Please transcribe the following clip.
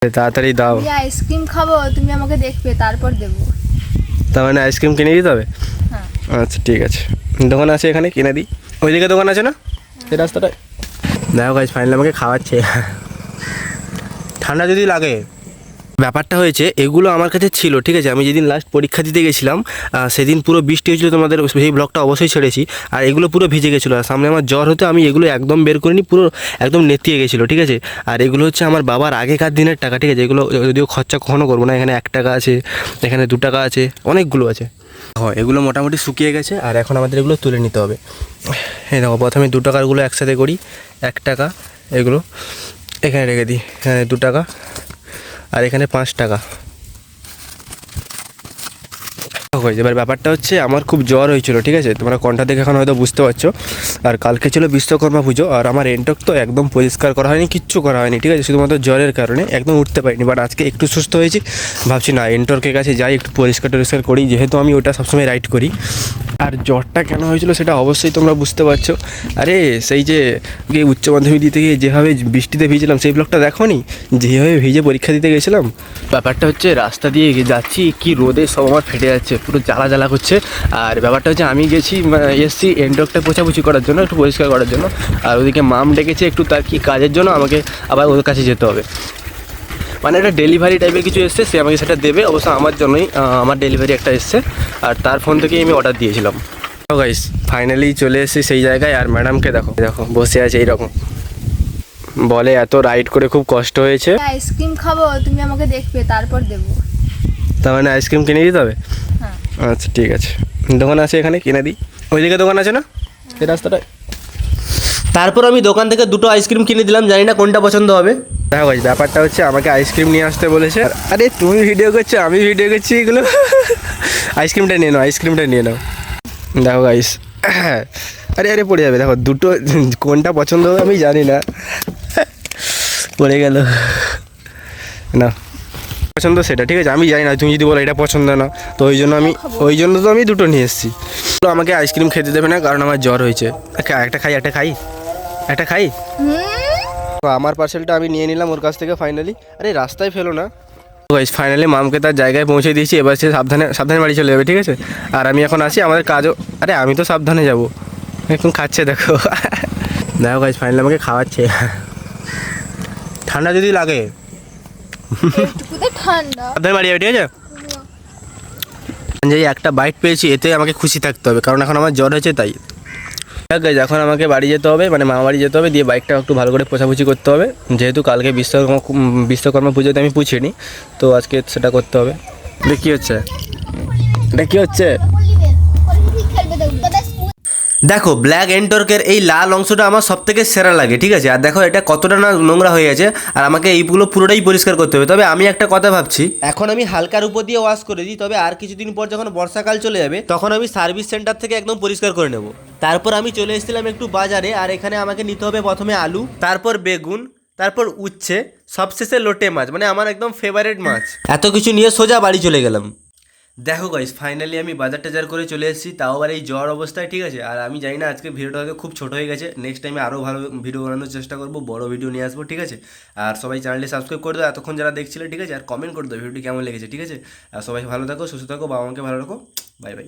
তাড়াতাড়ি দাও। আমি আইসক্রিম খাবো, তুমি আমাকে দেখবে তারপর দেবো। তার মানে আইসক্রিম কিনে দিতে হবে? হ্যাঁ। আচ্ছা ঠিক আছে, দোকান আছে এখানে, কিনে দিই। ওইদিকে দোকান আছে না এই রাস্তাটায়? দেখো গাইস ফাইনালি আমাকে খাওয়াচ্ছে। ঠান্ডা যদি লাগে। ব্যাপারটা হয়েছে এগুলো আমার কাছে ছিল, ঠিক আছে। আমি যেদিন লাস্ট পরীক্ষা দিতে গেছিলাম সেদিন পুরো বৃষ্টি হয়েছিল, তোমাদের সেই ব্লগটা অবশ্যই ছেড়েছি। আর এগুলো পুরো ভিজে গেছিলো, আর সামনে আমার জ্বর হতে আমি এগুলো একদম বের করিনি, পুরো একদম নেতিয়ে গেছিলো, ঠিক আছে। আর এগুলো হচ্ছে আমার বাবার আগেকার দিনের টাকা, ঠিক আছে। এগুলো যদিও খরচা কখনও করবো না। এখানে 1 টাকা আছে, এখানে 2 টাকা আছে, অনেকগুলো আছে। হয় এগুলো মোটামুটি শুকিয়ে গেছে, আর এখন আমাদের এগুলো তুলে নিতে হবে। হ্যাঁ দেখো, প্রথমে 2 টাকারগুলো একসাথে করি। 1 টাকা এগুলো এখানে রেখে দিই, এখানে 2 টাকা, আর এখানে 5 টাকা। এবার ব্যাপারটা হচ্ছে আমার খুব জ্বর হয়েছিল, ঠিক আছে। তোমরা কণ্ঠা দেখে এখন হয়তো বুঝতে পারছো। আর কালকে ছিল বিশ্বকর্মা পুজো, আর আমার এন্টক তো একদম পরিষ্কার করা হয়নি, কিচ্ছু করা হয়নি, ঠিক আছে। শুধুমাত্র জ্বরের কারণে একদম উঠতে পারিনি। বাট আজকে একটু সুস্থ হয়েছি, ভাবছি না এন্টর্কের কাছে যাই, একটু পরিষ্কার টরিষ্কার করি, যেহেতু আমি ওটা সবসময় রাইড করি। আর জ্বরটা কেন হয়েছিল সেটা অবশ্যই তোমরা বুঝতে পারছো। আরে সেই যে উচ্চ মাধ্যমিক দিতে গিয়ে যেভাবে বৃষ্টিতে ভিজলাম, সেই ব্লগটা দেখো নি, যেভাবে ভিজে পরীক্ষা দিতে গেছিলাম। ব্যাপারটা হচ্ছে রাস্তা দিয়ে যাচ্ছি, কি রোদে সব আমার ফেটে যাচ্ছে, পুরো জ্বালা জ্বালা করছে। আর ব্যাপারটা হচ্ছে আমি এসছি এন্টকটা পোছাপুছি করার জন্য, একটু পরিষ্কার করার জন্য। আর ওদিকে মাম ডেকেছে একটু তার কি কাজের জন্য, আমাকে আবার ওর কাছে যেতে হবে। মানে একটা ডেলিভারি টাইপের কিছু এসছে, সে আমাকে সেটা দেবে। অবশ্য আমার জন্যই, আমার ডেলিভারি একটা এসছে, আর তার ফোন থেকেই আমি অর্ডার দিয়েছিলাম। গাইস ফাইনালি চলে এসেছি সেই জায়গায়। আর ম্যাডামকে দেখো দেখো বসে আছে এইরকম, বলে এত রাইড করে খুব কষ্ট হয়েছে। আইসক্রিম খাবো, তুমি আমাকে দেখবে তারপর দেবো। তার মানে আইসক্রিম কিনে দিতে হবে? হ্যাঁ। আচ্ছা ঠিক আছে, দোকান আছে এখানে, কিনে দিই। ওইদিকে দোকান আছে না এই রাস্তাটায়? তারপর আমি দোকান থেকে 2টো আইসক্রিম কিনে দিলাম, জানি না কোনটা পছন্দ হবে। দেখো ভাই ব্যাপারটা হচ্ছে আমাকে আইসক্রিম নিয়ে আসতে বলেছে। আরে তুমি ভিডিও করছো, আমি ভিডিও করছি, এগুলো আইসক্রিমটা নিয়ে নাও, আইসক্রিমটা নিয়ে নাও। দেখো গাইস, আরে আরে পড়ে যাবে। দেখো দুটো, কোনটা পছন্দ হবে আমি জানি না, পড়ে গেল না। পছন্দ সেটা, ঠিক আছে, আমি জানি না। তুমি যদি বলো এটা পছন্দ না, তো ওই জন্য তো আমি 2টো নিয়ে এসেছি। আমাকে আইসক্রিম খেতে দেবে না, কারণ আমার জ্বর হয়েছে। একটা খাই। আমার পার্সেলটা আমি নিয়ে নিলাম ওর কাছ থেকে ফাইনালি। আরে রাস্তায় ফেলো না। গাইস ফাইনালি মামকে তার জায়গায় পৌঁছে দিয়েছি। এবার সে সাবধানে বাড়ি চলে যাবে, ঠিক আছে। আর আমি এখন আসি, আমাদের কাজও। আরে আমি তো সাবধানে যাবো, এখন খাচ্ছে দেখো। দেখো গাইস ফাইনালি আমাকে খাওয়াচ্ছে। ঠান্ডা যদি লাগে ঠান্ডা সাবধানে বাড়ি যাবে, ঠিক আছে। যে একটা বাইট পেয়েছি, এতে আমাকে খুশি থাকতে হবে, কারণ এখন আমার জ্বর হয়েছে তাই। দেখ গাইস এখন আমাকে বাড়ি যেতে হবে, মানে মামা বাড়ি যেতে হবে, দিয়ে বাইকটা একটু ভালো করে পোছাপুছি করতে হবে। যেহেতু কালকে বিশ্বকর্মা পুজোতে আমি পুছিনি, তো আজকে সেটা করতে হবে। এটা কী হচ্ছে? দেখো ব্ল্যাক এন্টর্কের এই লাল অংশটা আমার সব থেকে সেরা লাগে, ঠিক আছে। আর দেখো এটা কতটা না নোংরা হয়ে গেছে, আর আমাকে এইগুলো পুরোটাই পরিষ্কার করতে হবে। তবে আমি একটা কথা ভাবছি, এখন আমি হালকার উপর দিয়ে ওয়াশ করে দিই, তবে আর কিছুদিন পর যখন বর্ষাকাল চলে যাবে, তখন আমি সার্ভিস সেন্টার থেকে একদম পরিষ্কার করে নেব। তারপর আমি চলে এসেছিলাম একটু বাজারে, আর এখানে আমাকে নিতে হবে প্রথমে আলু, তারপর বেগুন, তারপর উচ্ছে, সবশেষে লোটে মাছ, মানে আমার একদম ফেভারিট মাছ। এত কিছু নিয়ে সোজা বাড়ি চলে গেলাম। দেখো গাইস ফাইনালি আমি বাজার টাজার করে চলে এসেছি, তাও আবার এই জ্বর অবস্থায়, ঠিক আছে। আর আমি জানি না আজকে ভিডিওটা হয়তো খুব ছোটো হয়ে গেছে, নেক্সট টাইমে আরও ভালো ভিডিও বানানোর চেষ্টা করবো, বড় ভিডিও নিয়ে আসবো, ঠিক আছে। আর সবাই চ্যানেলটি সাবস্ক্রাইব করে দাও এতক্ষণ যারা দেখছিলে, ঠিক আছে। আর কমেন্ট করে দাও ভিডিওটি কেমন লেগেছে, ঠিক আছে। আর সবাই ভালো থাকো, সুস্থ থাকো, বাবা মাকে ভালো রাখো, বাই বাই।